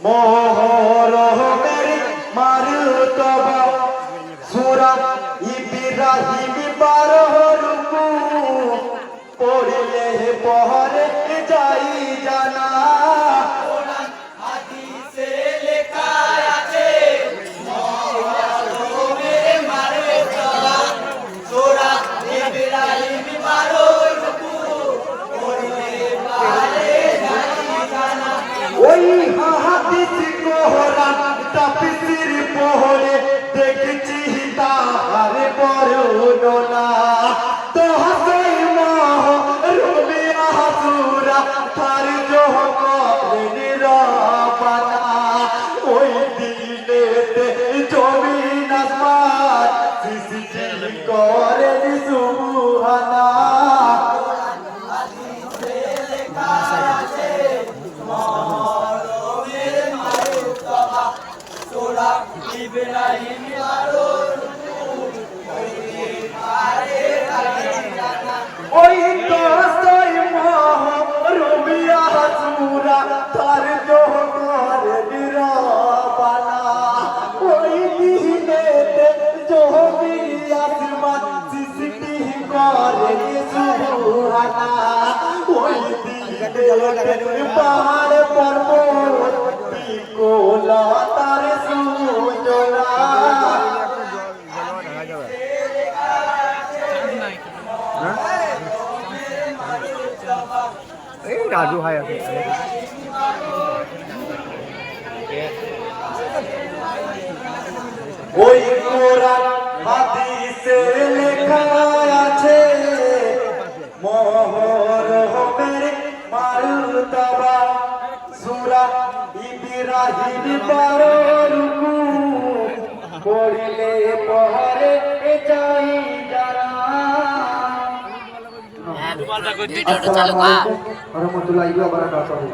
মোহরমের মারতবা সূরা ইব্রাহিম 12 রুকু পড়লে পরে যাই জানা কোরআন হাদিসে লেখা আছে মোহরমের মারতবা সূরা ইব্রাহিম 12 রুকু পড়লে পরে যাই জানা। ওই হাদিস কোরআন তাফসীর পড়ে দেখছি তার বর্ণনা তো হাসাই মাহ রবি হাসুরা তার জহরে নিরাপনা ওই দিনেতে জমিন আসমান সৃষ্টি করে সুবহানা হাদিসে লেখা আছে মোহরমের মারতবা সূরা ইব্রাহিম 12 রুকু পড়লে পরে যাই জানা। ওই দশই মাহ রবিয়া হাসুরা তার জহরে নিরাপনা ওই দিনেতে জমিন আসমান সৃষ্টি করে সুবহানা ওই দিনেতে পাহাড় পর্বত বিকোলা তার সূচনা राजू है ওই কোরআন হাদিসে লেখা আছে মোহরমের মারতবা সূরা ইব্রাহিম 12 রুকু পড়লে পরে যাই জানা। ভিডিওটা চালু কর। রহমতুল্লাহি ওয়া বারাকাতুহু।